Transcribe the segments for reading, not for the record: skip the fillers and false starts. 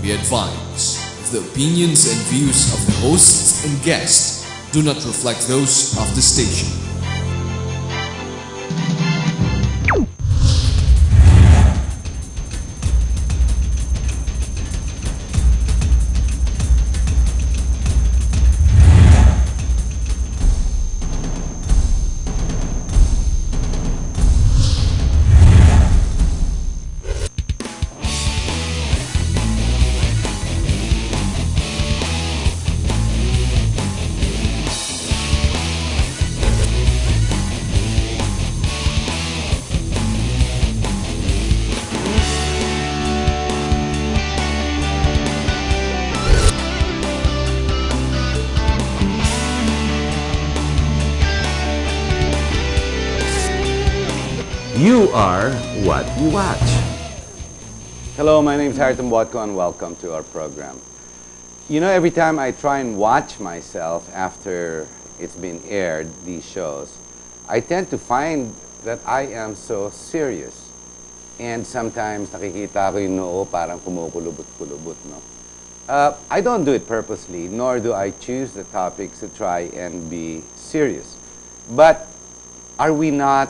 Be advised, the opinions and views of the hosts and guests do not reflect those of the station. You are what you watch. Hello, my name is Harriton Botco and welcome to our program. You know, every time I try and watch myself after it's been aired, these shows, I tend to find that I am so serious. And sometimes nakikita ko yung noo parang kumukulubot-kulubot, no? I don't do it purposely, nor do I choose the topics to try and be serious. But are we not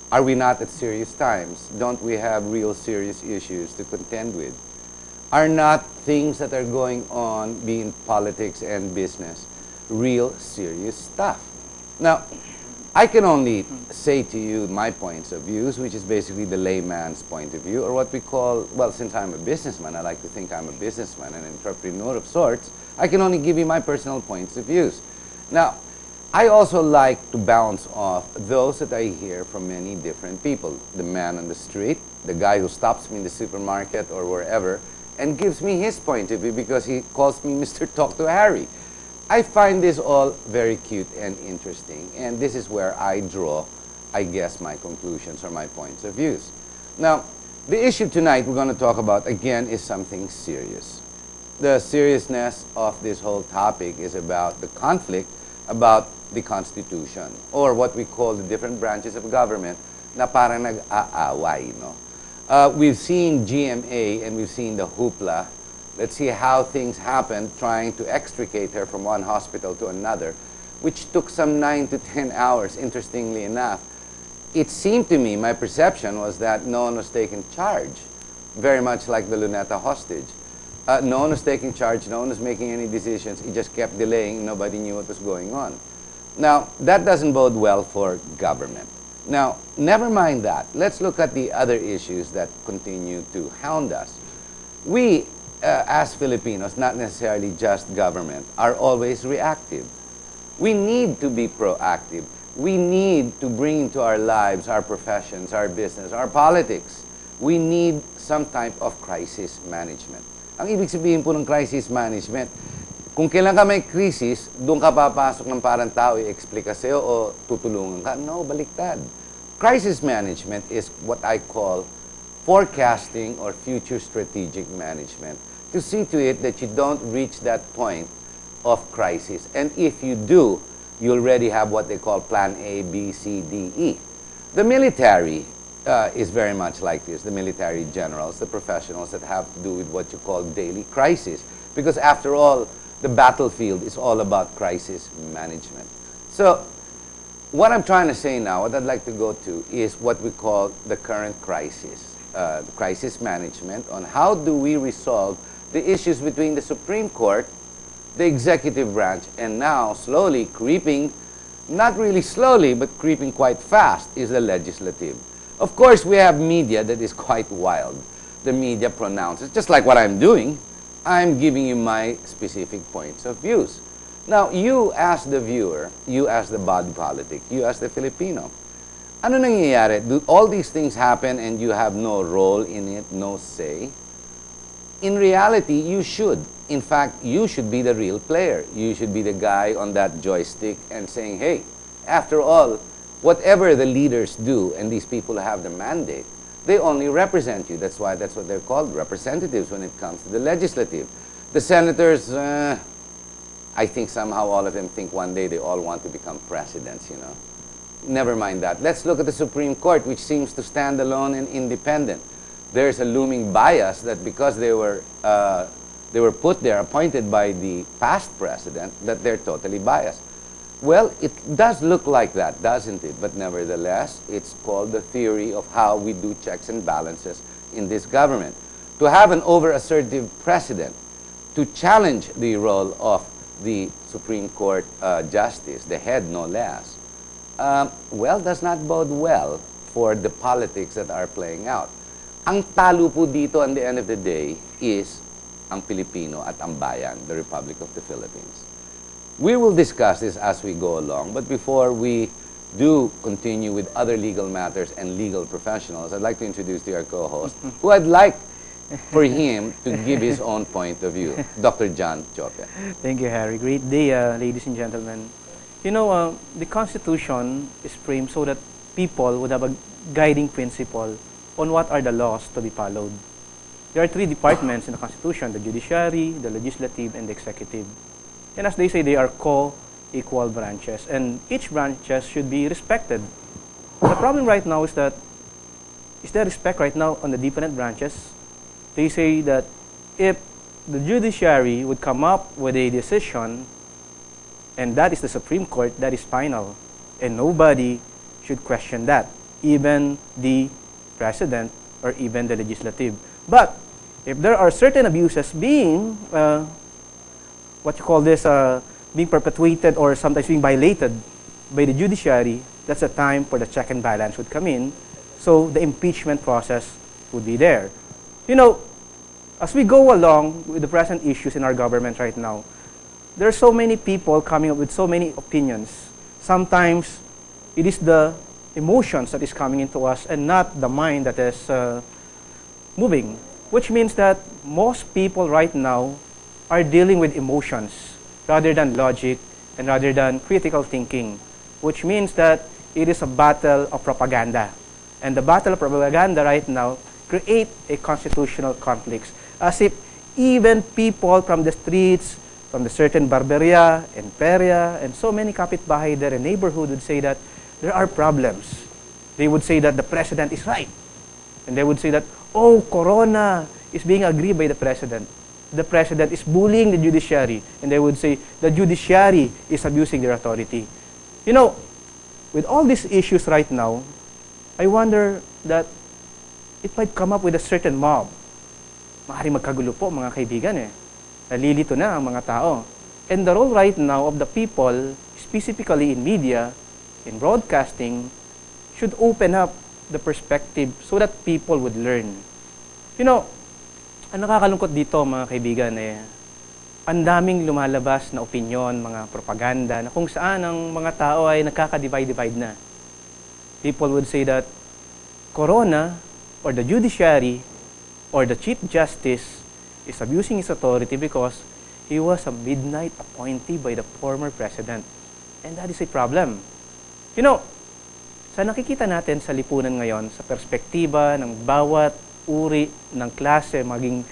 at serious times? Don't we have real serious issues to contend with? Are not things that are going on, be in politics and business, real serious stuff? Now, I can only say to you my points of views, which is basically the layman's point of view, or what we call, well, since I'm a businessman, I like to think I'm a businessman, an entrepreneur of sorts, I can only give you my personal points of views. Now, I also like to bounce off those that I hear from many different people. The man on the street, the guy who stops me in the supermarket or wherever and gives me his point of view because he calls me Mr. Talk to Harry. I find this all very cute and interesting, and this is where I draw, I guess, my conclusions or my points of views. Now, the issue tonight we're going to talk about, again, is something serious. The seriousness of this whole topic is about the conflict about the Constitution, or what we call the different branches of government na parang nag-aaway, no? We've seen GMA and we've seen the hoopla. Let's see how things happened trying to extricate her from one hospital to another, which took some 9 to 10 hours, interestingly enough. It seemed to me, my perception was that no one was taking charge, very much like the Luneta hostage. No one was taking charge, no one was making any decisions. It just kept delaying, nobody knew what was going on. Now, that doesn't bode well for government. Now, never mind that. Let's look at the other issues that continue to hound us. We, as Filipinos, not necessarily just government, are always reactive. We need to be proactive. We need to bring into our lives, our professions, our business, our politics. We need some type of crisis management. Ang ibig sabihin po ng crisis management, kung kailan ka may crisis, doon ka papasok ng parang tao, i-explica sa'yo o tutulungan ka. No, baliktad. Crisis management is what I call forecasting or future strategic management to see to it that you don't reach that point of crisis. And if you do, you already have what they call plan A, B, C, D, E. The military is very much like this, the military generals, the professionals that have to do with what you call daily crisis. Because after all, the battlefield is all about crisis management. So, what I'm trying to say now, what I'd like to go to, is what we call the current crisis. Crisis management on how do we resolve the issues between the Supreme Court, the executive branch, and now slowly creeping, not really slowly, but creeping quite fast, is the legislative. Of course, we have media that is quite wild. The media pronounces, just like what I'm doing, I'm giving you my specific points of views. Now, you as the viewer, you as the body politic, you as the Filipino, ano nangyayari? Do all these things happen and you have no role in it, no say? In reality, you should. In fact, you should be the real player. You should be the guy on that joystick and saying, hey, after all, whatever the leaders do, and these people have the mandate, they only represent you. That's what they're called, representatives when it comes to the legislative. The senators, I think somehow all of them think one day they all want to become presidents, you know. Never mind that. Let's look at the Supreme Court, which seems to stand alone and independent. there's a looming bias that because they were put there, appointed by the past president, that they're totally biased. Well, it does look like that, doesn't it? But nevertheless, it's called the theory of how we do checks and balances in this government. To have an over-assertive president, to challenge the role of the Supreme Court justice, the head no less, well, does not bode well for the politics that are playing out. Ang talo po dito, at the end of the day, is ang Pilipino at ang bayan, the Republic of the Philippines. We will discuss this as we go along, but before we do continue with other legal matters and legal professionals, I'd like to introduce to our co-host, who I'd like for him to give his own point of view, Dr. John Chope. Thank you, Harry. Great day, ladies and gentlemen. You know, the Constitution is framed so that people would have a guiding principle on what are the laws to be followed. There are three departments in the Constitution: the judiciary, the legislative, and the executive. And as they say, they are co-equal branches, and each branches should be respected. The problem right now is that, is there respect right now on the different branches? They say that if the judiciary would come up with a decision, and that is the Supreme Court, that is final, and nobody should question that, even the president or even the legislative. But if there are certain abuses being being perpetuated or sometimes being violated by the judiciary, that's a time for the check and balance would come in, so the impeachment process would be there. You know, as we go along with the present issues in our government right now, there are so many people coming up with so many opinions. Sometimes it is the emotions that is coming into us and not the mind that is moving, which means that most people right now are dealing with emotions rather than logic and rather than critical thinking, which means that it is a battle of propaganda. And the battle of propaganda right now create a constitutional conflicts, as if even people from the streets, from the certain Barberia and Peria and so many kapitbahay there in neighborhood would say that there are problems. They would say that the president is right. And they would say that, oh, Corona is being agreed by the president. The president is bullying the judiciary. And they would say the judiciary is abusing their authority. You know, with all these issues right now, I wonder that it might come up with a certain mob. Maaaring magkagulo po, mga kaibigan eh. Nalilito na ang mga tao. And the role right now of the people, specifically in media, in broadcasting, should open up the perspective so that people would learn. You know, ang nakakalungkot dito, mga kaibigan, eh, ang daming lumalabas na opinion, mga propaganda, na kung saan ang mga tao ay nagkaka-divide-divide na. People would say that Corona, or the judiciary, or the Chief Justice is abusing his authority because he was a midnight appointee by the former president. And that is a problem. You know, sa nakikita natin sa lipunan ngayon, sa perspektiba ng bawat uri ng klase, maging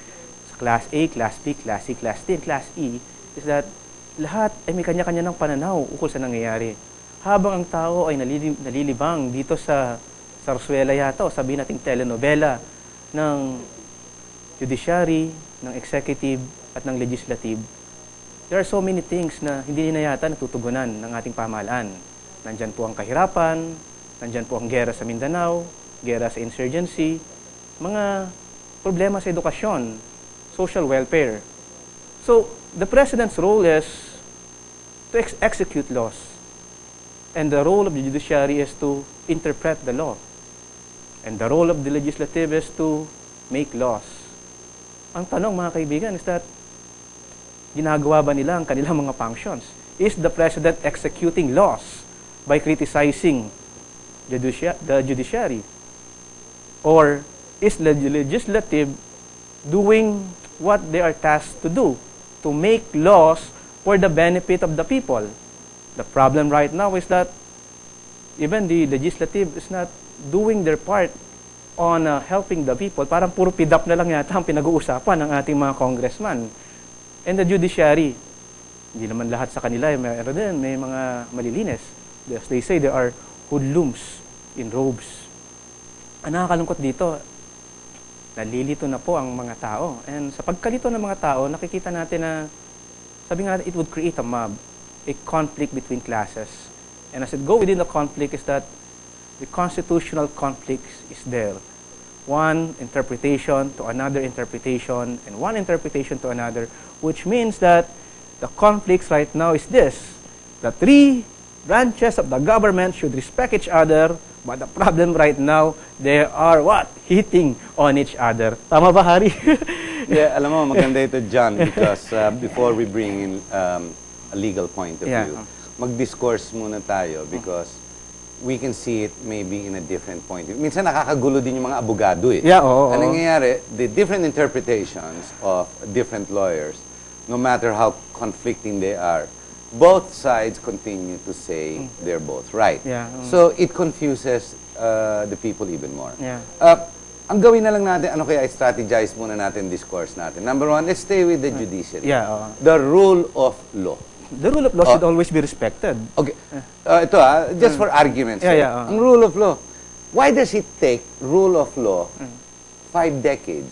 sa Class A, Class B, Class C, Class D, and Class E, is that lahat ay may kanya-kanya ng pananaw ukol sa nangyayari. Habang ang tao ay nalilibang dito sa Sarsuela yata, o sabihin nating telenovela ng judiciary, ng executive, at ng legislative, there are so many things na hindi na yata natutugunan ng ating pamahalaan. Nandyan po ang kahirapan, nandyan po ang gera sa Mindanao, gera sa insurgency, mga problema sa edukasyon, social welfare. So, the president's role is to execute laws. And the role of the judiciary is to interpret the law. And the role of the legislative is to make laws. Ang tanong, mga kaibigan, is that ginagawa ba nila ang kanilang mga functions? Is the president executing laws by criticizing the judiciary? Or is the legislative doing what they are tasked to do, to make laws for the benefit of the people? The problem right now is that even the legislative is not doing their part on helping the people. Parang puro pidap na lang yata ang pinag-uusapan ng ating mga congressman. And the judiciary, hindi naman lahat sa kanila may mga malilinis. As they say, there are hoodlums in robes. Ang nakakalungkot dito, nalilito na po ang mga tao. And sa pagkalito ng mga tao, nakikita natin na, sabi nga natin, it would create a mob, a conflict between classes. And as it go within the conflict is that the constitutional conflict is there. One interpretation to another interpretation, and one interpretation to another, which means that the conflicts right now is this: the three branches of the government should respect each other, but the problem right now, they are what? Hitting on each other. Tama ba, Hari? Yeah, alam mo, maganda ito, John, because before we bring in a legal point of view, mag-discourse muna tayo because we can see it maybe in a different point of view. Minsan nakakagulo din yung mga abogado eh. Yeah, oo. Ang nangyayari, the different interpretations of different lawyers, no matter how conflicting they are, both sides continue to say they're both right. Yeah. So it confuses the people even more. Yeah. Ang gawin na lang natin, ano kaya i-strategize muna natin discourse natin. Number one, let's stay with the judiciary. Yeah, oo. The rule of law. The rule of law should always be respected. Okay. Ito just for argument's sake. Yeah. Ang rule of law. Why does it take rule of law 5 decades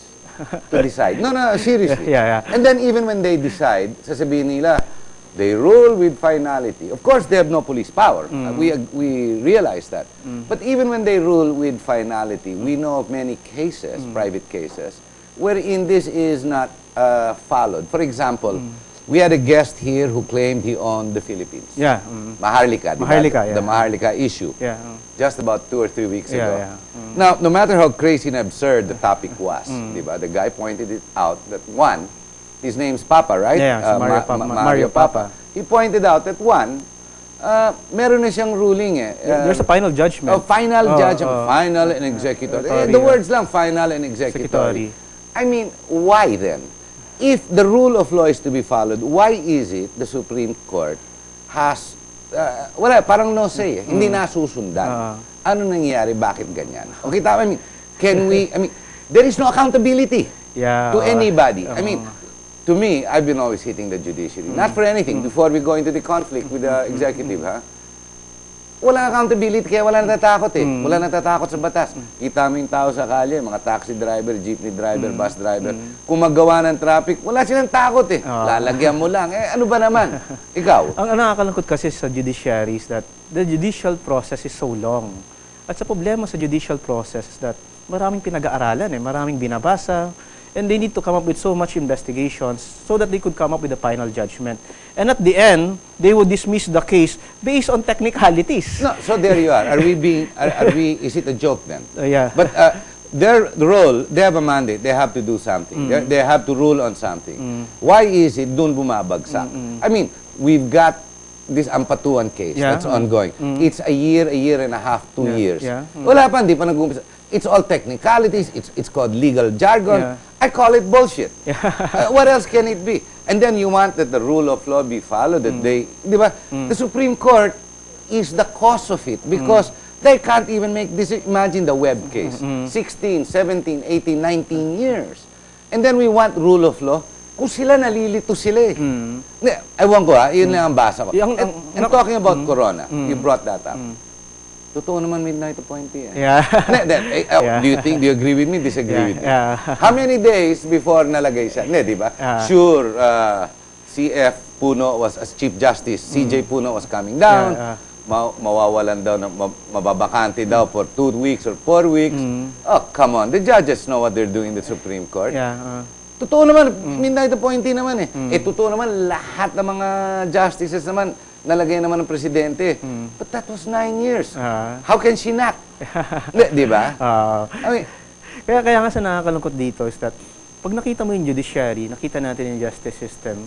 to decide? No, seriously. Yeah. And then even when they decide, sasabihin nila, they rule with finality. Of course, they have no police power. We realize that. But even when they rule with finality, we know of many cases, private cases, wherein this is not followed. For example, we had a guest here who claimed he owned the Philippines. Yeah. Maharlika. Maharlika, yeah. The Maharlika issue. Yeah. Just about 2 or 3 weeks ago. Yeah. Now, no matter how crazy and absurd the topic was, diba, the guy pointed it out that one, his name's Papa, right? Yeah, si Mario Papa. He pointed out that one, meron na siyang ruling eh. There's a final judgment. Final judgment, final and executory. The words lang, final and executory. I mean, why then? If the rule of law is to be followed, why is it the Supreme Court has, wala, parang no say eh, hindi nasusundan. Ano nangyayari? Bakit ganyan? Okay, tama. There is no accountability to anybody. To me, I've been always hitting the judiciary. Not for anything. Before we go into the conflict with the executive, walang accountability, kaya wala natatakot eh. Wala natatakot sa batas. Kita mo yung tao sa kalye, mga taxi driver, jeepney driver, bus driver. Kung magawa ng traffic, wala silang takot eh. Lalagyan mo lang. Ano ba naman? Ikaw? Ang nakakalungkot kasi sa judiciary is that the judicial process is so long. At sa problema sa judicial process is that maraming pinag-aaralan eh, maraming binabasa, and they need to come up with so much investigations so that they could come up with a final judgment. And at the end, they would dismiss the case based on technicalities. No, so there you are. Is it a joke then? Yeah. But their role, they have a mandate. They have to do something. They have to rule on something. Why is it dun bumabagsak? I mean, we've got this Ampatuan case that's ongoing. It's a year and a half, 2 years. Wala pa, hindi pa nag-umpisa. It's all technicalities. It's called legal jargon. I call it bullshit. What else can it be? And then you want that the rule of law be followed, that they, di ba? The Supreme Court is the cause of it because they can't even make this. Imagine the Webb case. 16, 17, 18, 19 years. And then we want rule of law. Kung sila nalilito sila eh. Ewan ko yun lang ang basa ko. And talking about Corona, you brought that up. Totoo naman midnight appointee. Do you agree with me? Disagree with me? How many days before nalagay siya? Di ba? Sure, CF Puno was as Chief Justice, CJ Puno was coming down, mawawalan daw, mababakante daw for 2 weeks or 4 weeks. Oh, come on. The judges know what they're doing in the Supreme Court. Totoo naman, midnight appointee naman eh. Totoo naman, lahat ng mga justices naman, nalagay naman ng presidente. But that was 9 years. How can she not? Di ba? Kaya nga sa nakakalungkot dito is that pag nakita mo yung judiciary, nakita natin yung justice system,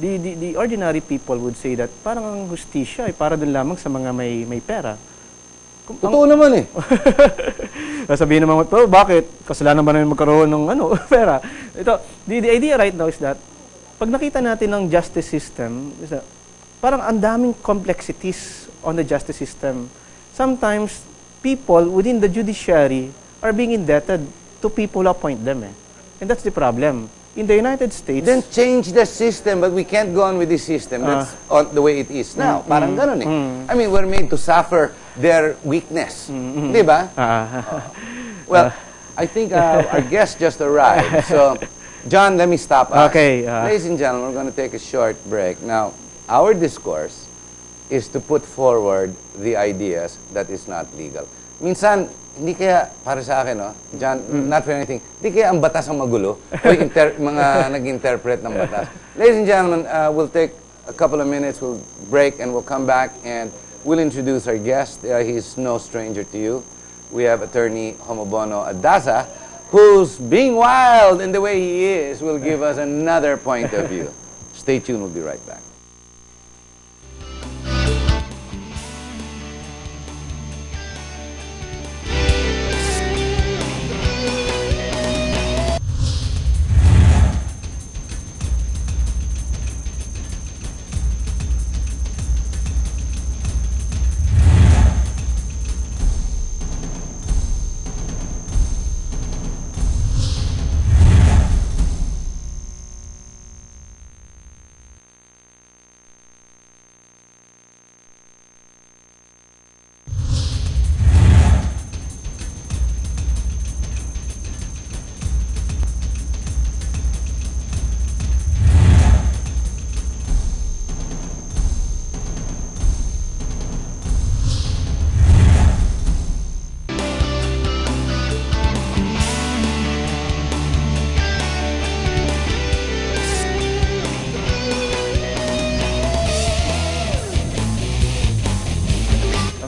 the ordinary people would say that parang ang hustisya ay para dun lamang sa mga may pera. Totoo naman eh. Sabihin naman, bakit? Kasalanan ba namin magkaroon ng pera? The idea right now is that pag nakita natin ng justice system, is that parang ang daming complexities on the justice system. Sometimes, people within the judiciary are being indebted to people who appoint them. And that's the problem. In the United States... Then change the system, but we can't go on with this system. That's on the way it is now. Parang ganun eh. I mean, we're made to suffer their weakness. Di ba? Well, I think our guest just arrived. So, John, let me stop us. Okay, Ladies and gentlemen, we're going to take a short break. Now, our discourse is to put forward the ideas that is not legal. Minsan, hindi kaya, para sa akin, no, John, not for anything, hindi kaya ang batas ang magulo o mga nag-interpret ng batas. Ladies and gentlemen, we'll take a couple of minutes, we'll break, and we'll come back, and we'll introduce our guest. He's no stranger to you. We have Attorney Homobono Adasa, who's being wild in the way he is, will give us another point of view. Stay tuned, we'll be right back.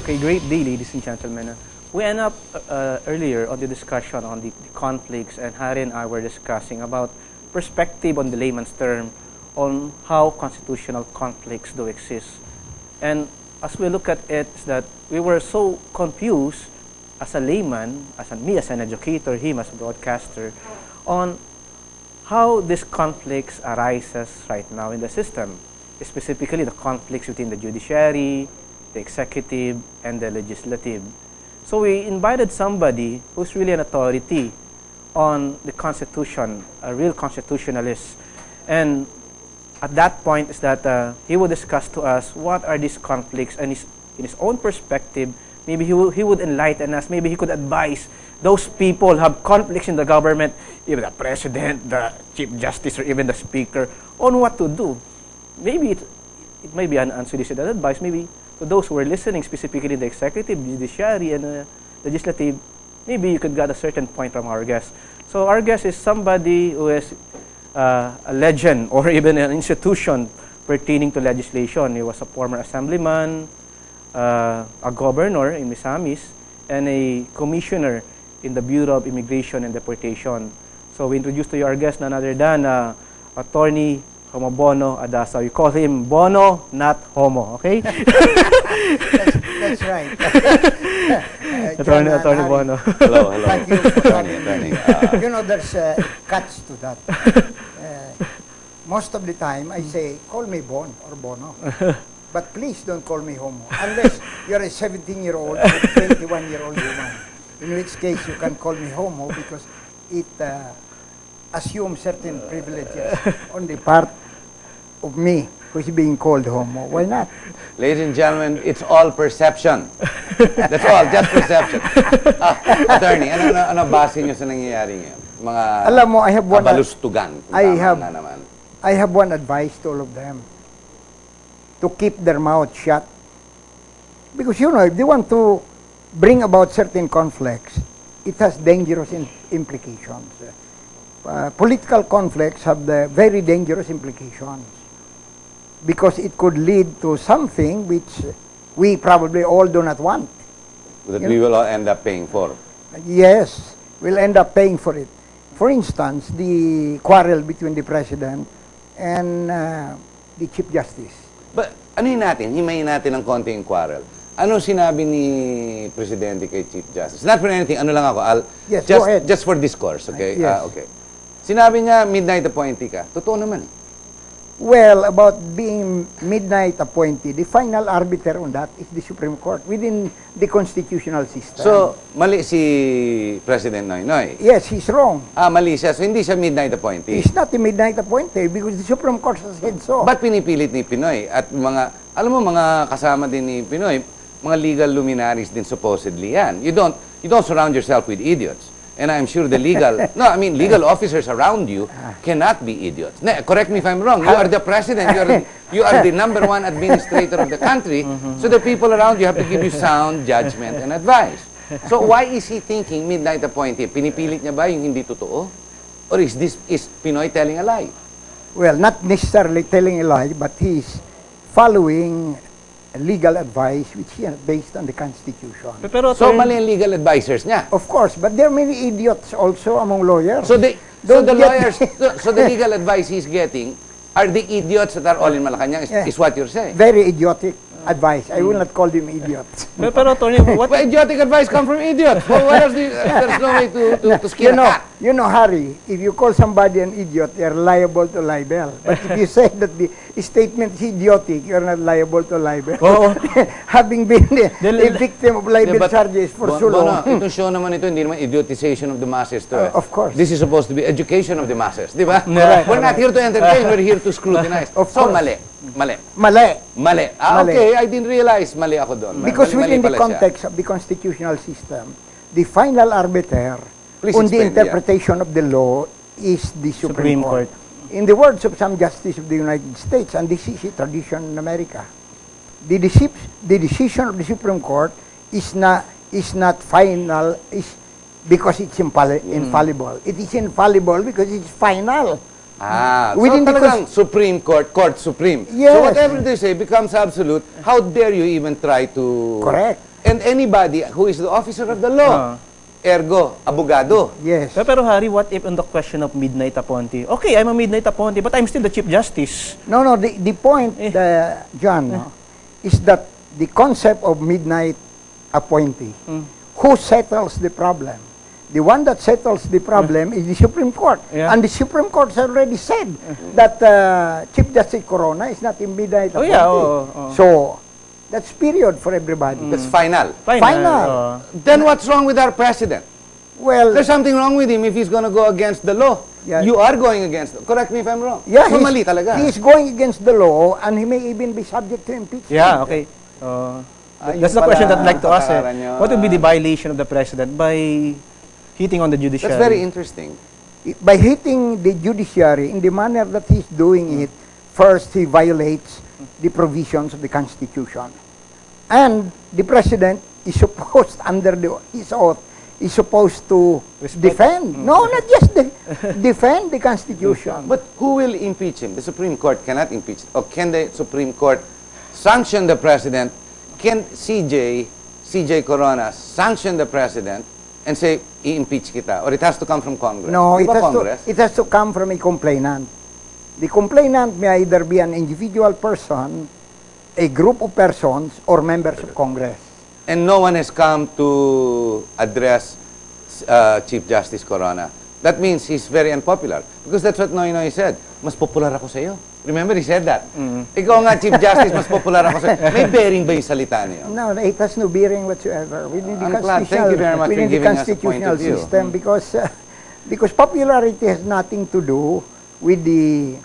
Okay, great day, ladies and gentlemen. We end up earlier on the discussion on the conflicts, and Harry and I were discussing about perspective on the layman's term on how constitutional conflicts do exist. And as we look at it, is that we were so confused as a layman, me as an educator, him as a broadcaster, on how these conflicts arises right now in the system, specifically the conflicts within the judiciary, the executive, and the legislative. So we invited somebody who's really an authority on the Constitution, a real constitutionalist. And at that point is that he would discuss to us what are these conflicts, and in his own perspective, maybe he would enlighten us, maybe he could advise those people who have conflicts in the government, even the president, the chief justice, or even the speaker, on what to do. Maybe it may be an unsolicited advice, maybe to those who are listening, specifically the executive, judiciary, and legislative, maybe you could get a certain point from our guest. So our guest is somebody who is a legend or even an institution pertaining to legislation. He was a former assemblyman, a governor in Misamis, and a commissioner in the Bureau of Immigration and Deportation. So we introduce to you our guest, none other than Attorney Homobono Adasa. We call him Bono, not Homo, okay? That's right. Attorney Bono. Hello, hello. Thank you for Attorney. You know, there's a catch to that. Most of the time, I say, call me Bon or Bono. But please don't call me Homo. Unless you're a 17-year-old or 21-year-old woman. In which case, you can call me Homo because it assumes certain privileges on the part of me who is being called Homo. Why not? Ladies and gentlemen, it's all perception. That's all, just perception. Attorney, ano base niyo sa nangyayari ngayon? Mga Alam mo, I have one kabalustugan. I have one advice to all of them. To keep their mouth shut. Because, you know, if they want to bring about certain conflicts, it has dangerous implications. Political conflicts have the very dangerous implications because it could lead to something which we probably all do not want. That we will all end up paying for. Yes, we'll end up paying for it. For instance, the quarrel between the President and the Chief Justice. But ano yun natin? Himayin natin ng konti yung quarrel. Ano sinabi ni Presidente kay Chief Justice? Not for anything, ano lang ako, Yes, go ahead. Just for discourse, okay? Yes. Okay. Sinabi niya, midnight appointee ka. Totoo naman. Well, about being midnight appointee, the final arbiter on that is the Supreme Court within the constitutional system. So, mali si President Noynoy. Yes, he's wrong. Mali siya. So, hindi siya midnight appointee. He's not a midnight appointee because the Supreme Court has said so. Ba't pinipilit ni Pinoy? At mga, alam mo, mga kasama din ni Pinoy, mga legal luminaries din supposedly yan. You don't surround yourself with idiots. And I'm sure the legal officers around you cannot be idiots. Correct me if I'm wrong. You are the president. You are the number one administrator of the country. So the people around you have to give you sound judgment and advice. So why is he thinking midnight appointee? Pinipilit niya ba yung hindi totoo? Or is Pinoy telling a lie? Well, not necessarily telling a lie, but he's following legal advice which is based on the Constitution. Pero So mali ang legal advisors niya. Of course, but there are many idiots also among lawyers. So the Don't get- lawyers, so the legal advice he's getting are the idiots that are all in Malacanang is what you're saying. Very idiotic advice. I will not call them idiots. pero Tony, what Well, idiotic advice come from idiots. Well, what else there's no way to skin a cat. You know, Harry, if you call somebody an idiot, you're liable to libel. But if you say that the statement is idiotic, you're not liable to libel. Oo. Having been a victim of libel charges for so long. Itong show naman ito, hindi naman idiotization of the masses to. Of course. This is supposed to be education of the masses, di ba? Correct. We're not here to entertain, we're here to scrutinize. Of So, course. mali. Mali. Mali. Mali. Okay, I didn't realize mali ako doon. Because Mali within the pala siya. context of the constitutional system, the final arbiter Please on the explain, interpretation of the law is the Supreme Supreme Court. Court. In the words of some justices of the United States, and this is a tradition in America, the decision of the Supreme Court is not final because it's infallible. It is infallible because it's final. So Within the talagang Supreme Court Supreme. Yes. So whatever they say becomes absolute. How dare you even try to... Correct. And anybody who is the officer of the law, ergo, abogado. Yes. Pero Harry, what if on the question of midnight appointee? Okay, I'm a midnight appointee, but I'm still the Chief Justice. No, the point, John, is that the concept of midnight appointee, who settles the problem? The one that settles the problem is the Supreme Court. Yeah. And the Supreme Court has already said that Chief Justice Corona is not a midnight Oh, appointee. yeah, oo. So, that's period for everybody. That's final. Final. Then what's wrong with our president? Well, There's something wrong with him if he's going to go against the law. Yeah. You are going against. Correct me if I'm wrong. yeah, So mali talaga. he is going against the law and he may even be subject to impeachment. Yeah, okay. That's the pala, question that I'd like to ask. patakaran nyo. What would be the violation of the president by hitting on the judiciary? That's very interesting. By hitting the judiciary in the manner that he's doing it, first he violates the provisions of the Constitution. And the president is supposed, under his oath, is supposed to defend. No, not just defend the Constitution. But who will impeach him? The Supreme Court cannot impeach. Or can the Supreme Court sanction the president? Can CJ Corona sanction the president and say, i-impeach kita? Or it has to come from Congress? No, Di it ba has, Congress? it has to come from a complainant. The complainant may either be an individual person, a group of persons, or members of Congress. And no one has come to address Chief Justice Corona. That means he's very unpopular. Because that's what Noy Noy said. Mas popular ako sa iyo. Remember, he said that. Ikaw nga, Chief Justice, mas popular ako sa iyo. May bearing ba yung salita niyo? No, it has no bearing whatsoever within the I'm glad. Thank you very much for within the giving us a point constitutional of view. system because popularity has nothing to do with the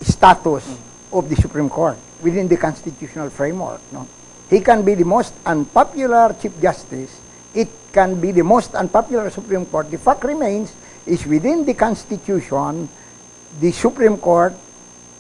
status of the Supreme Court within the constitutional framework. No, he can be the most unpopular Chief Justice. It can be the most unpopular Supreme Court. The fact remains is within the Constitution, the Supreme Court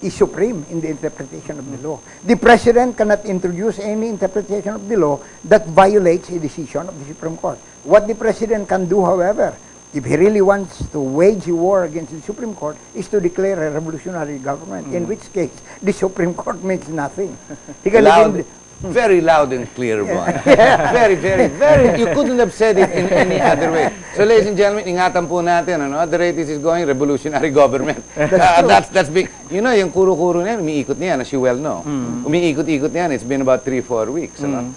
is supreme in the interpretation of the law. The President cannot introduce any interpretation of the law that violates a decision of the Supreme Court. What the President can do, however, if he really wants to wage a war against the Supreme Court, is to declare a revolutionary government, in which case the Supreme Court means nothing. He can even, Very loud and clear one. Very, very, very. You couldn't have said it in any other way. So, ladies and gentlemen, ingatan po natin, ano, the rate is going, revolutionary government. That's big. You know, yung kuro-kuro na yan, umiikot niyan, as you well know. Umiikot-ikot niyan, it's been about 3-4 weeks. Ano?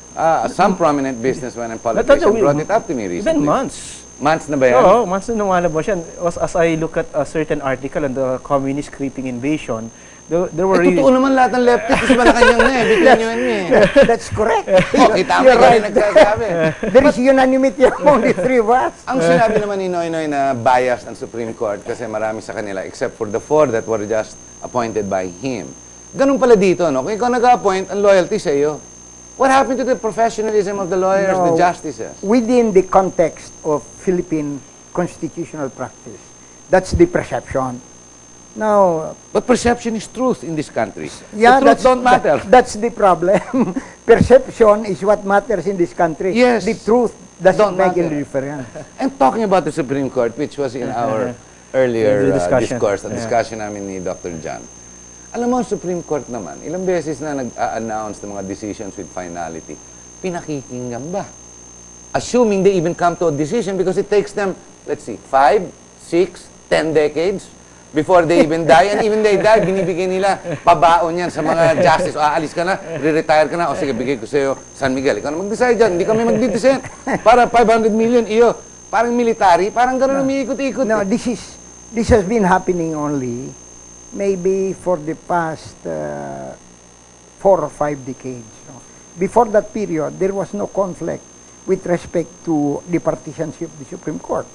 Some prominent businessmen and politicians brought it up to me recently. Even months. Months na ba yan? Oo, months na lumalabas yan. As I look at a certain article on the communist creeping invasion, there were Totoo naman lahat ng leftist, is Malacanang na eh. Bitin nyo yan eh. that's correct. Oh, kita mo You're rin right. nagsasabi. There is unanimity among the three of us. Ang sinabi naman ni Noy Noy na biased ang Supreme Court kasi marami sa kanila except for the 4 that were just appointed by him. Ganun pala dito, no? Kung ikaw nag-appoint, ang loyalty sa iyo. What happened to the professionalism of the lawyers, the justices? Within the context of Philippine constitutional practice. That's the perception. Now, But perception is truth in this country. yeah, the truth don't matter. That's the problem. Perception is what matters in this country. Yes. The truth doesn't Don't make matter. any difference. And talking about the Supreme Court, which was in our earlier The discussion. discourse, the Yeah. discussion namin ni Dr. John. Alam mo, ang Supreme Court naman, ilang beses na nag-a-announce ng mga decisions with finality, pinakikinggan ba? Assuming they even come to a decision because it takes them, let's see, 5, 6, 10 decades before they even die. And even they die, binibigay nila pabaon yan sa mga justice. O, aalis ka na, re-retire ka na, o sige, bigay ko sa iyo San Miguel. Ikaw na mag-decide dyan, hindi kami mag-decide. Para 500 million, iyo. Parang military, parang gano'n umiikot-ikot. No, this has been happening only maybe for the past 4 or 5 decades. No? Before that period, there was no conflict with respect to the partisanship of the Supreme Court.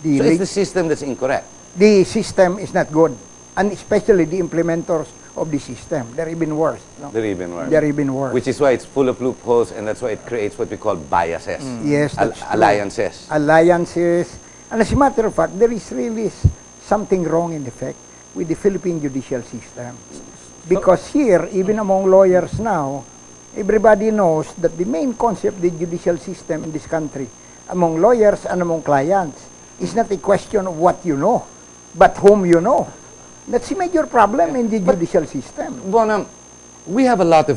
So it's the system that's incorrect. The system is not good, and especially the implementers of the system. They're even worse. No? They're even worse. They're even worse. Which is why it's full of loopholes, and that's why it creates what we call biases. Yes, that's true. Alliances. Alliances. And as a matter of fact, there is really something wrong in effect with the Philippine judicial system. Because here, even among lawyers now, everybody knows that the main concept of the judicial system in this country, among lawyers and among clients, is not a question of what you know, but whom you know. That's a major problem in the judicial system. Bonam, we have a lot of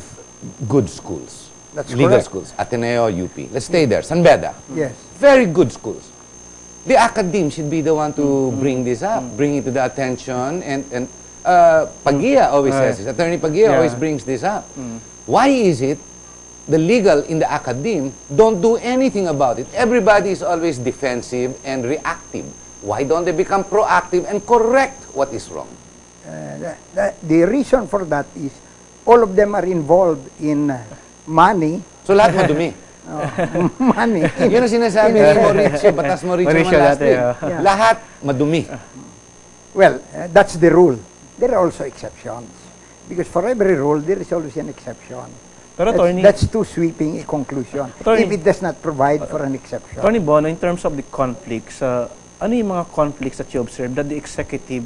good schools. That's legal correct. schools. Ateneo, UP. Let's stay there. San Beda. Yes. Very good schools. The academe should be the one to bring this up, bring it to the attention, and Pagia always says this. Attorney Pagia always brings this up. Why is it the legal in the academe don't do anything about it? Everybody is always defensive and reactive. Why don't they become proactive and correct what is wrong? The reason for that is all of them are involved in money. So lahat madumi. Money. Yun ang sinasabi ni Mauricio, batas Mauricio Mauricio naman last dati, week. Yeah. Lahat madumi. Well, that's the rule. There are also exceptions. Because for every rule, there is always an exception. Pero attorney, That's too sweeping a conclusion Attorney- if it does not provide for an exception. Attorney Bono, in terms of the conflicts, ano yung mga conflicts that you observe that the executive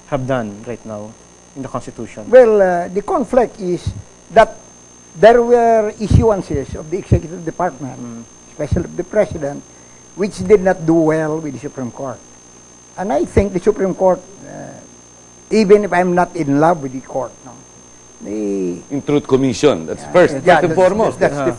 have done right now in the Constitution? Well, the conflict is that there were issuances of the executive department, especially of the president, which did not do well with the Supreme Court. And I think the Supreme Court, even if I'm not in love with the court, no, In Truth Commission, that's first and foremost. That's the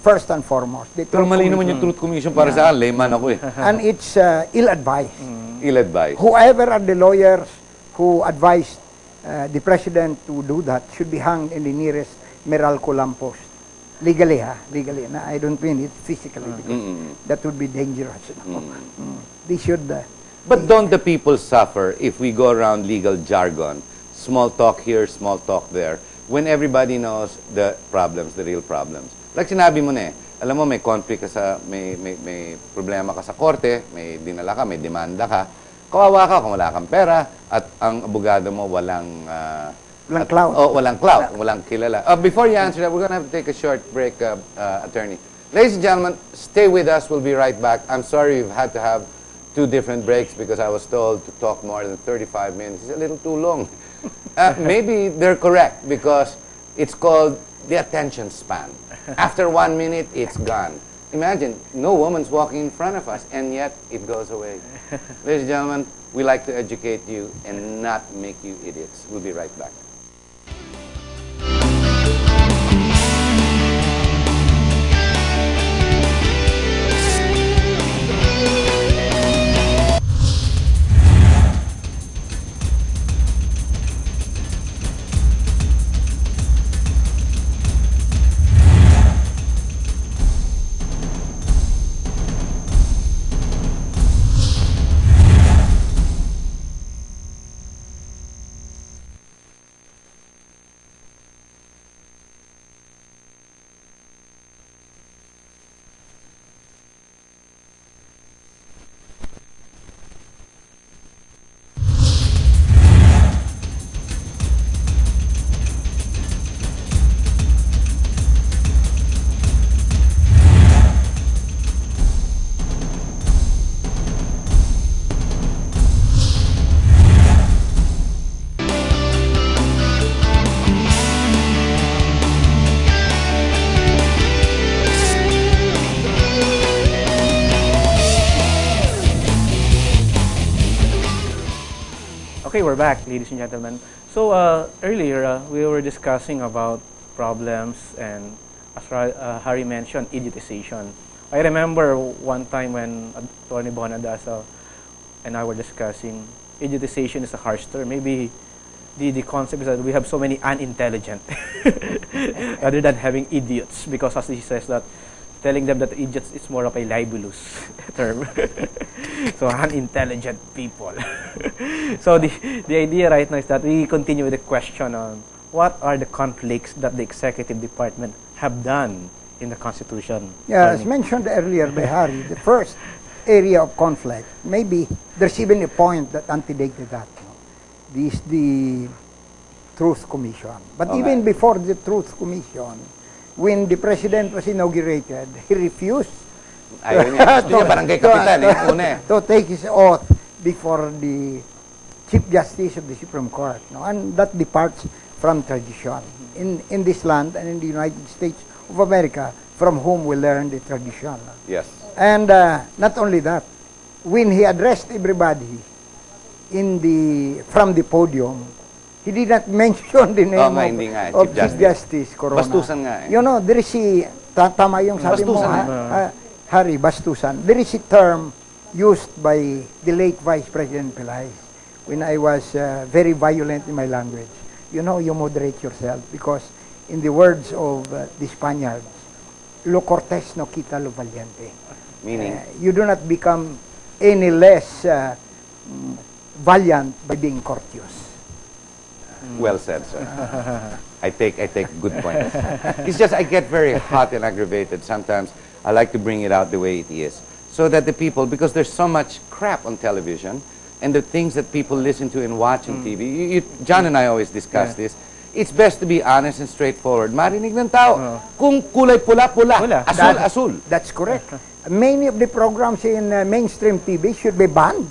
first and foremost. The Pero Truth mali naman Commission. yung Truth Commission para sa akin, layman ako eh. And it's ill-advised. Ill-advised. Whoever are the lawyers who advised the president to do that should be hanged in the nearest Meralco lamppost. Legally, legally. Na, I don't mean it physically because that would be dangerous. No? They should. But don't the people suffer if we go around legal jargon, small talk here, small talk there, when everybody knows the problems, the real problems? Like sinabi mo na eh, alam mo may conflict ka sa, may problema ka sa korte, may dinala ka, may demanda ka, kawawa ka kung wala kang pera at ang abogado mo walang Walang clout. Oh, walang clout, walang kilala. Before you answer that, we're going to have to take a short break, attorney. Ladies and gentlemen, stay with us. We'll be right back. I'm sorry we've had to have 2 different breaks because I was told to talk more than 35 minutes. It's a little too long. Maybe they're correct because it's called the attention span. After 1 minute, it's gone. Imagine, no woman's walking in front of us, and yet it goes away. Ladies and gentlemen, we like to educate you and not make you idiots. We'll be right back. Okay, we're back, ladies and gentlemen. So earlier, we were discussing about problems and, as Harry mentioned, idiotization. I remember one time when Attorney Bonadasa and I were discussing, idiotization is a harsh term. Maybe the concept is that we have so many unintelligent rather than having idiots, because as he says that telling them that idiots is more of a libelous term. So unintelligent people. So the idea right now is that we continue with the question on what are the conflicts that the executive department have done in the Constitution. Yeah, as mentioned earlier by Harry, the first area of conflict, maybe there's even a point that antedated that. This is the Truth Commission. But even before the Truth Commission, when the President was inaugurated, he refused to take his oath before the Chief Justice of the Supreme Court. No? And that departs from tradition. In this land and in the United States of America, from whom we learn the tradition. Yes. And not only that, when he addressed everybody from the podium, he did not mention the name of Chief Justice Corona. Bastusan nga eh. You know, there is tama yung sabi mo, Harry, bastusan. There is a term used by the late Vice President Pelaez when I was very violent in my language. You know, you moderate yourself because in the words of the Spaniards, lo cortés no quita lo valiente. Meaning? You do not become any less valiant by being courteous. Well said, sir. I take good point. It's just I get very hot and aggravated sometimes. I like to bring it out the way it is, so that the people, because there's so much crap on television, and the things that people listen to and watch on TV. John and I always discuss this. It's best to be honest and straightforward. Marinig ng tao. Kung kulay pula, asul. That's correct. Many of the programs in mainstream TV should be banned.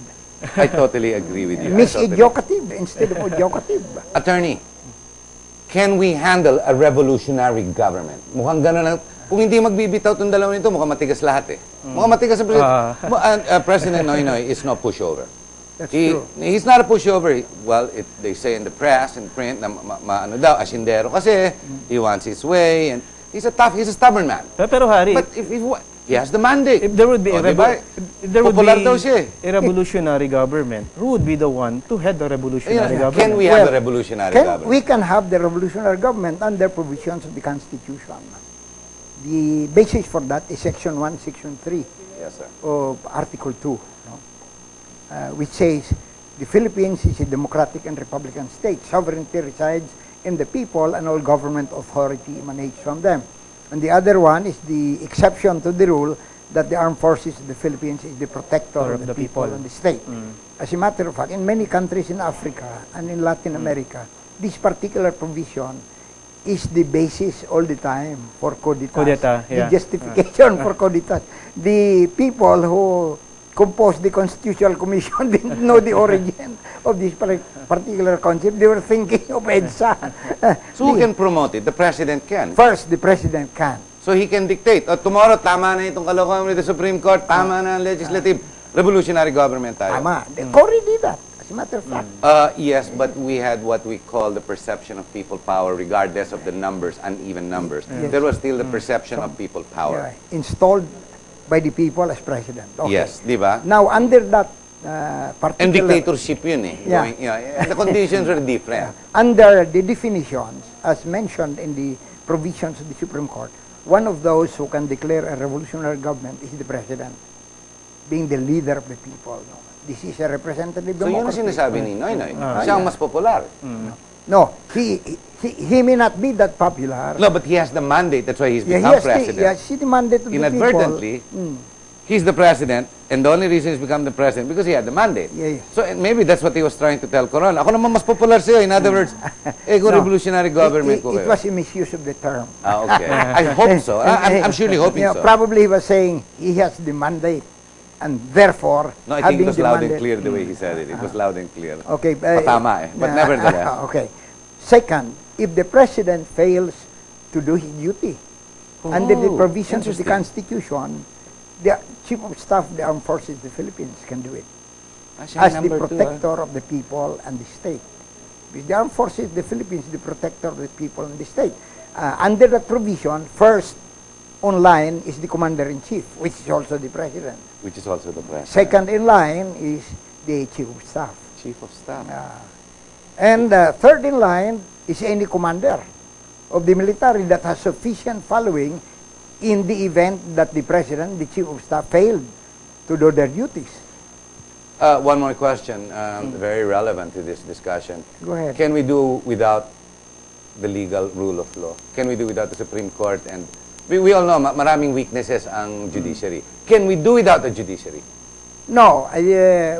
I totally agree with you. Miseducative instead of educative. Attorney, can we handle a revolutionary government? Mukhang gano'n lang. Kung hindi magbibitaw itong dalawa nito, mukhang matigas lahat eh. Mukhang matigas ang President. President Noynoy is no pushover. That's true. He's not a pushover. Well, they say in the press and print na ano daw, asindero kasi he wants his way, and he's a stubborn man. Pero Harry, but if he has the mandate. If there would be a revolutionary government, who would be the one to head the revolutionary government? Can we have a revolutionary government? We can have the revolutionary government under provisions of the Constitution. The basis for that is Section 1, Section 3 of Article 2, which says the Philippines is a democratic and republican state. Sovereignty resides in the people and all government authority emanates from them. And the other one is the exception to the rule that the armed forces of the Philippines is the protector of the people and the state. As a matter of fact, in many countries in Africa and in Latin America, this particular provision is the basis all the time for coup d'etat. The justification for coup d'etat. The people who composed the Constitutional Commission didn't know the origin of this particular concept. They were thinking of EDSA. So who can promote it? The President can. First, the President can. So he can dictate, tomorrow, tama na itong kalokohan with the Supreme Court, tama na ang legislative, revolutionary government tayo. Tama. Cory did that, as a matter of fact. Yes, but we had what we call the perception of people power, regardless of the numbers, uneven numbers. There was still the perception of people power. Installed by the people as president. Okay. Yes, di ba? Now, under that particular... And dictatorship yun eh. The conditions are different. Under the definitions, as mentioned in the provisions of the Supreme Court, one of those who can declare a revolutionary government is the president, being the leader of the people. This is a representative democracy. So yun ang sinasabi ni Noynoy. Siya ang mas popular. No, he may not be that popular. No, but he has the mandate. That's why he's become president. He has the mandate of the people. Inadvertently, he's the president, and the only reason he's become the president because he had the mandate. So maybe that's what he was trying to tell Corona. Ako naman mas popular sa'yo. In other words, kung revolutionary government ko It was a misuse of the term. Okay. I hope so. I'm surely hoping so. Probably he was saying he has the mandate. And therefore, no, I think it was loud and clear the way he said it. It was loud and clear. Okay. Patama eh. But nevertheless. Okay. Second, if the president fails to do his duty under the provisions of the Constitution, the Chief of Staff of the Armed Forces of the Philippines can do it. siya as the number 2, protector of the people and the state. Because the armed forces of the Philippines, the protector of the people and the state. Under that provision, first on line is the commander-in-chief, which is also the president. Which is also the president. Second in line is the chief of staff. Chief of staff. And third in line is any commander of the military that has sufficient following in the event that the president, the chief of staff, failed to do their duties. One more question, very relevant to this discussion. Go ahead. Can we do without the legal rule of law? Can we do without the Supreme Court? And we all know maraming weaknesses ang judiciary. Can we do without the judiciary? No,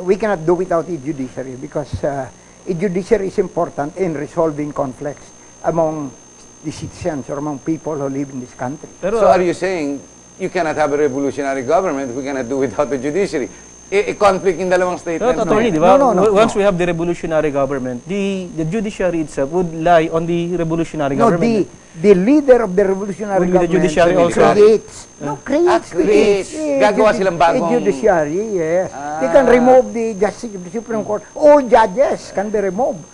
we cannot do without a judiciary because a judiciary is important in resolving conflicts among the citizens or among people who live in this country. Pero, So are you saying you cannot have a revolutionary government, we cannot do without the judiciary? A conflict in dalawang statements? Pero, attorney, di ba? No. Once we have the revolutionary government, the judiciary itself would lie on the revolutionary No, government. the leader of the revolutionary Would be the government judiciary also? creates. No, creates. creates. Gagawa silang bagong- A judiciary, yes. They can remove the justice of the Supreme Court. All judges can be removed.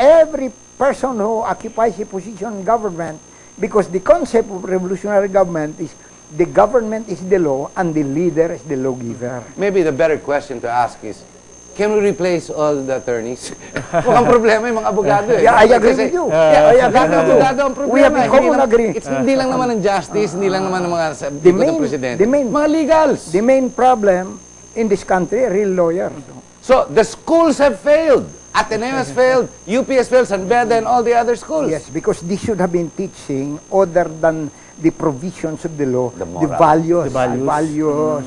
Every person who occupies a position in government, because the concept of revolutionary government is the government is the law and the leader is the lawgiver. Maybe the better question to ask is, can we replace all the attorneys? Mukhang problema yung mga abogado eh. Yeah, I agree Kasi- with you. Yeah, I agree with you. abogado ang problema. We have a common Hindi lang- agree. Hindi lang naman ang justice, hindi lang naman ang mga The people ng main- presidente. the main- Mga legals. The main problem in this country are real lawyers. So, the schools have failed. Ateneo has failed. UP has failed. San Beda and all the other schools. Yes, because they should have been teaching other than the provisions of the law, The the moral. values. The values.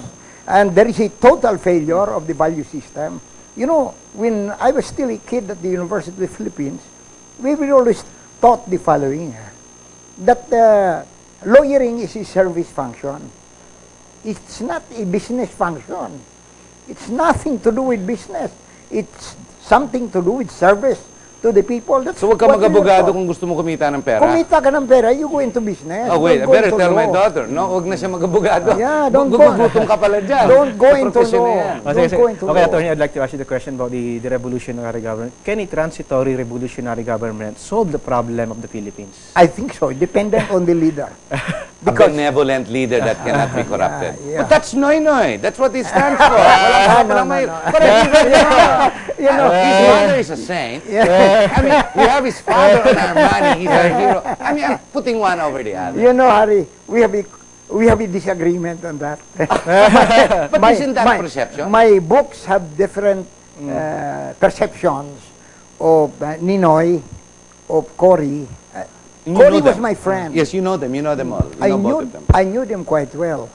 And there is a total failure of the value system. You know, when I was still a kid at the University of the Philippines, we were always taught the following, that lawyering is a service function. It's not a business function. It's nothing to do with business. It's something to do with service to the people. That's So, huwag ka what we were mag-abogado taught. kung gusto mo kumita ng pera. Kumita ka ng pera, you go into business. Oh, wait, I Don't go better into tell my law. daughter. No, huwag na siya mag-abogado. Yeah, don't go. Gugutom ka pala dyan. Don't go Sa into profesyon na law. yan. Don't go into Okay, law. attorney, I'd like to ask you the question about the revolutionary government. Can a transitory revolutionary government solve the problem of the Philippines? I think so, dependent on the leader. A benevolent leader that cannot be corrupted. Yeah. But that's Noynoy. That's what it stands for. Walang may... But you know, his mother is a saint. I mean, we have his father on our money. He's our hero. I mean, I'm putting one over the other. You know, Harry, we have a disagreement on that. But isn't that perception? My books have different perceptions of Ninoy, of Cory. You Cory know was them. my friend. Yes, you know them. You know them all. You know both of them. I knew them quite well.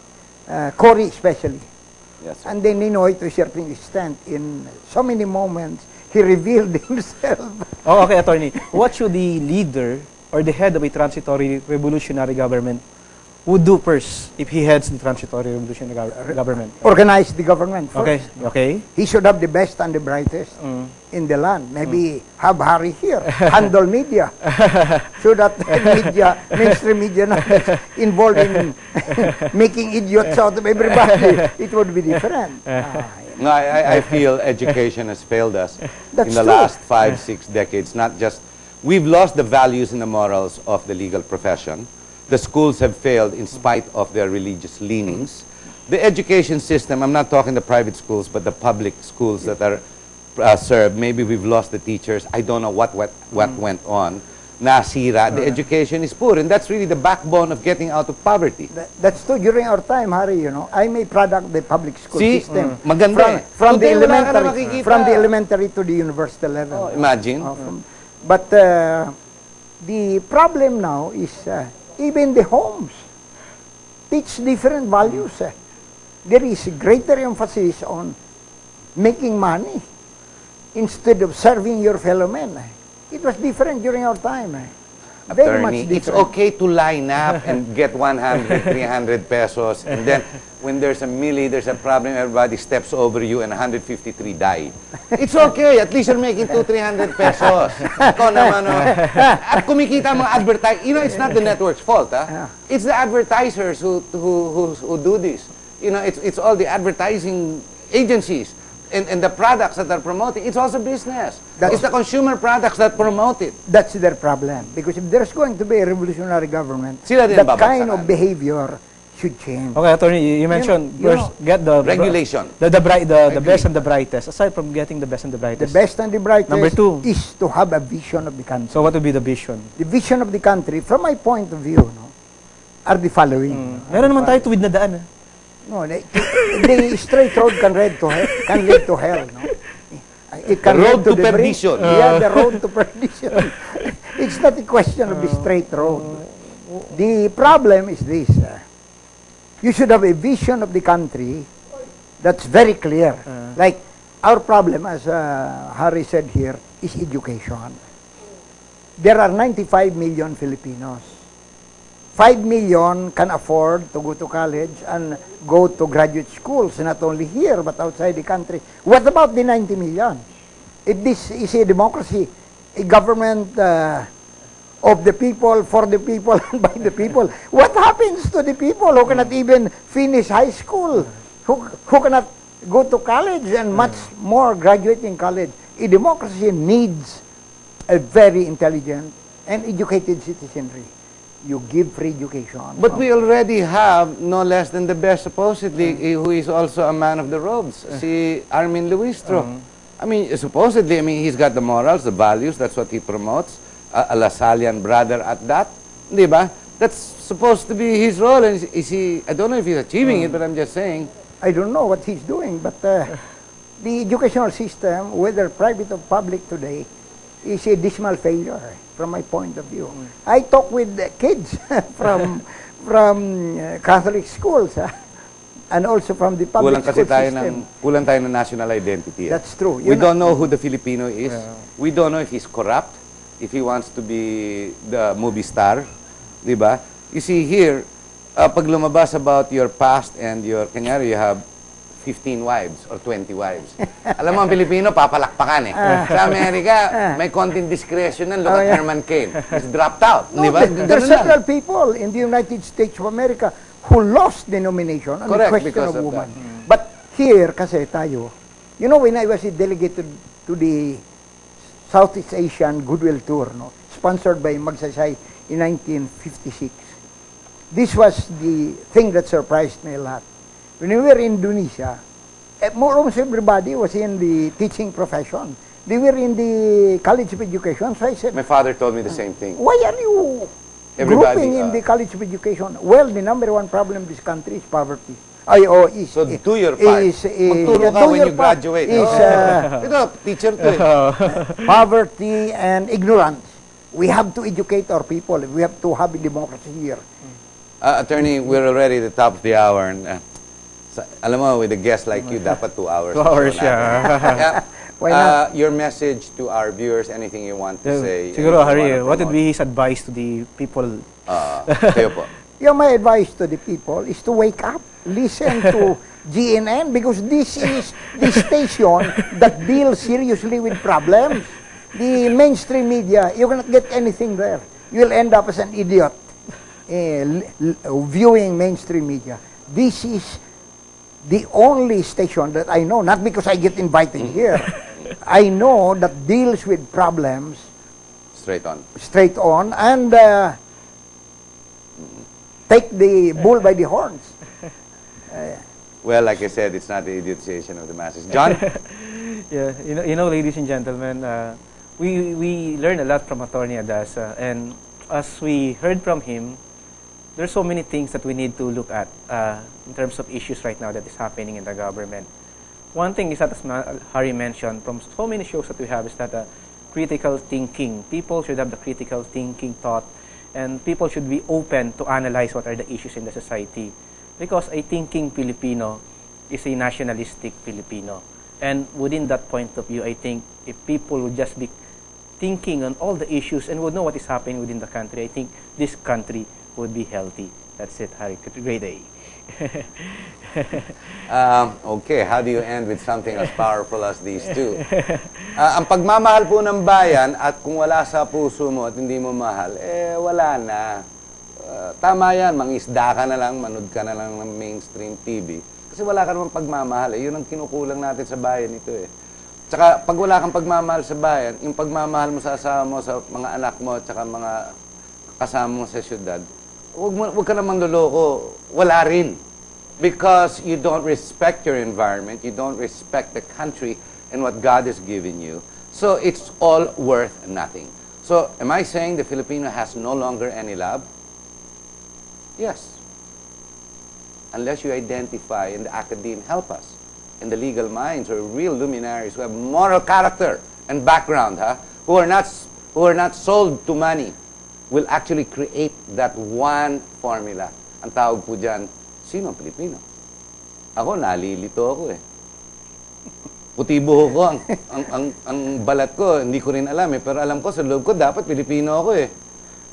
Cory especially. Yes, sir. And then Ninoy, to a certain extent, in so many moments, he revealed himself. Oh, okay, attorney. What should the leader or the head of a transitory revolutionary government would do first if he heads the transitory revolutionary government? Organize the government first. Okay, okay. He should have the best and the brightest in the land. Maybe have Harry here, handle media, so that media, mainstream media, not involved in making idiots out of everybody. It would be different. No, I feel education has failed us That's in the true. last 5-6 decades. Not just, we've lost the values and the morals of the legal profession. The schools have failed in spite of their religious leanings. The education system, I'm not talking the private schools, but the public schools that are served, maybe we've lost the teachers. I don't know what went on. Nasira, the education is poor, and that's really the backbone of getting out of poverty. That's true. During our time, Harry, you know, I'm a product of the public school See? system. Maganda eh. From the Kundi wala ka na elementary, makikita. from the elementary to the university level. Oh, imagine. But the problem now is even the homes teach different values. There is greater emphasis on making money instead of serving your fellow men. It was different during our time. Very much Attorney, different. it's okay to line up and get 100, 300 pesos, and then when there's a milli, there's a problem, everybody steps over you, and 153 die. It's okay. At least you're making 200, 300 pesos. Ikaw naman, at kumikita ang mga advertise. You know, it's not the network's fault. It's the advertisers who do this. You know, it's all the advertising agencies. and the products that are promoting, it's also business. That's- It's the consumer products that promote it. That's their problem. Because if there's going to be a revolutionary government, Sila din that babagsakan. kind of behavior should change. Okay, Attorney, you mentioned You first get the Regulation. the best and the brightest. Aside from getting the best and the The brightest, best and the brightest Number two. is to have a vision of the country. so what would be the vision? The vision of the country, from my point of view, no, are the following. Meron naman tayo tuwid na daan. No, the straight road can lead to hell. No? It can The road lead to the brink. perdition. Yeah, the road to perdition. It's not a question of the straight road. The problem is this. You should have a vision of the country that's very clear. Like our problem, as Harry said here, is education. There are 95 million Filipinos. 5 million can afford to go to college and go to graduate schools, not only here, but outside the country. What about the 90 million? If this is a democracy, a government of the people, for the people, and by the people, what happens to the people who cannot even finish high school, who cannot go to college and much more graduating college? A democracy needs a very intelligent and educated citizenry. You give free education. But we already have no less than the best, supposedly, who is also a man of the robes, si Armin Luistro. I mean, supposedly, he's got the morals, the values, that's what he promotes. A Lasallian brother at that. Di ba? That's supposed to be his role. And is he, I don't know if he's achieving it, but I'm just saying. I don't know what he's doing, but the educational system, whether private or public today, is a dismal failure from my point of view. I talk with the kids from Catholic schools and also from the public school system. Kulang tayo ng national identity. That's true. We don't know who the Filipino is. We don't know if he's corrupt, if he wants to be the movie star. Di ba? You see here, pag lumabas about your past and your, kanyari, you have 15 wives or 20 wives. Alam mo, ang Pilipino, papalakpakan eh. Sa Amerika, may konting discretion ng look at Herman Cain. He's dropped out. No, Di ba? there are several people in the United States of America who lost the nomination on the Correct, question because of of woman. But here, kasi tayo, you know, when I was a delegate to the Southeast Asian Goodwill Tour, no, sponsored by Magsaysay in 1956, this was the thing that surprised me a lot. When we were in Indonesia, almost everybody was in the teaching profession. They were in the college of education. So I said, My father told me the same thing. why are you Everybody, grouping in the college of education? Well, the number one problem in this country is poverty. So do your part. Magturo ka when you graduate. Ito, teacher to eh. Poverty and ignorance. We have to educate our people. We have to have a democracy here. Attorney, we're already at the top of the hour. And, alam mo, with a guest like you, dapat 2 hours. 2 hours, yeah. Why not? Your message to our viewers, anything you want to say? Siguro, anything you Harry, wanna what would promote? be his advice to the people? Kayo po. My advice to the people is to wake up, listen to GNN, because this is the station that deals seriously with problems. The mainstream media, you cannot get anything there. You'll end up as an idiot viewing mainstream media. This is the only station that I know, not because I get invited here, I know that deals with problems straight on, and take the bull by the horns. Well, like I said, it's not the idiotization of the masses. John? Yeah, you know, ladies and gentlemen, we learn a lot from Attorney Adasa, and as we heard from him, there's so many things that we need to look at in terms of issues right now that is happening in the government. One thing is that, as Harry mentioned, from so many shows that we have, is that critical thinking. People should have the critical thinking thought, and people should be open to analyze what are the issues in the society. Because a thinking Filipino is a nationalistic Filipino. And within that point of view, I think if people would just be thinking on all the issues and would know what is happening within the country, I think this country would be healthy. That's it, Harry. Great day. Okay, how do you end with something as powerful as these two? Ang pagmamahal po ng bayan, at kung wala sa puso mo at hindi mo mahal, wala na. Tama yan, mangisda ka na lang, manood ka na lang ng mainstream TV. Kasi wala ka namang pagmamahal. Yun ang kinukulang natin sa bayan ito eh. Tsaka pag wala kang pagmamahal sa bayan, yung pagmamahal mo sa asawa mo, sa mga anak mo, tsaka mga kasama mo sa syudad, huwag ka namang loloko. Wala rin. Because you don't respect your environment, you don't respect the country and what God has given you. So it's all worth nothing. So am I saying the Filipino has no longer any love? Yes. Unless you identify in the academe, help us. In the legal minds or real luminaries who have moral character and background, who are not sold to money, will actually create that one formula. Ang tawag po dyan, sino ang Pilipino? Ako, nalilito ako eh. Puti buho ko, ang balat ko, hindi ko rin alam eh. Pero alam ko, sa loob ko, dapat Pilipino ako eh.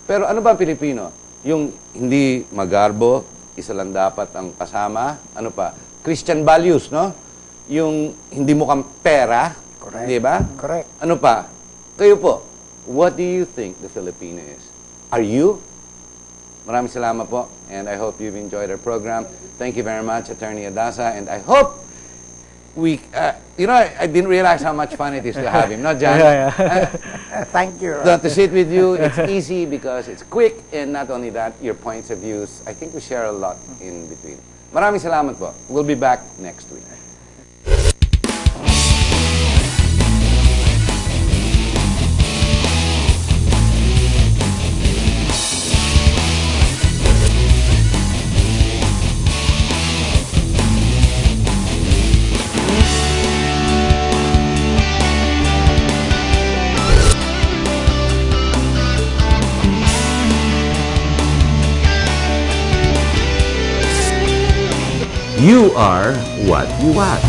Pero ano ba ang Pilipino? Yung hindi magarbo, isa lang dapat ang kasama. Ano pa? Christian values, no? Yung hindi mo kang pera. Correct. Di ba? Correct. Ano pa? Kayo po, what do you think the Filipino is? Are you? Maraming salamat po, and I hope you've enjoyed our program. Thank you very much, Attorney Adasa, and I hope we, I didn't realize how much fun it is to have him, no, John? Thank you. To sit with you, it's easy because it's quick, and not only that, your points of views, I think we share a lot in between. Maraming salamat po. We'll be back next week. You are what you watch.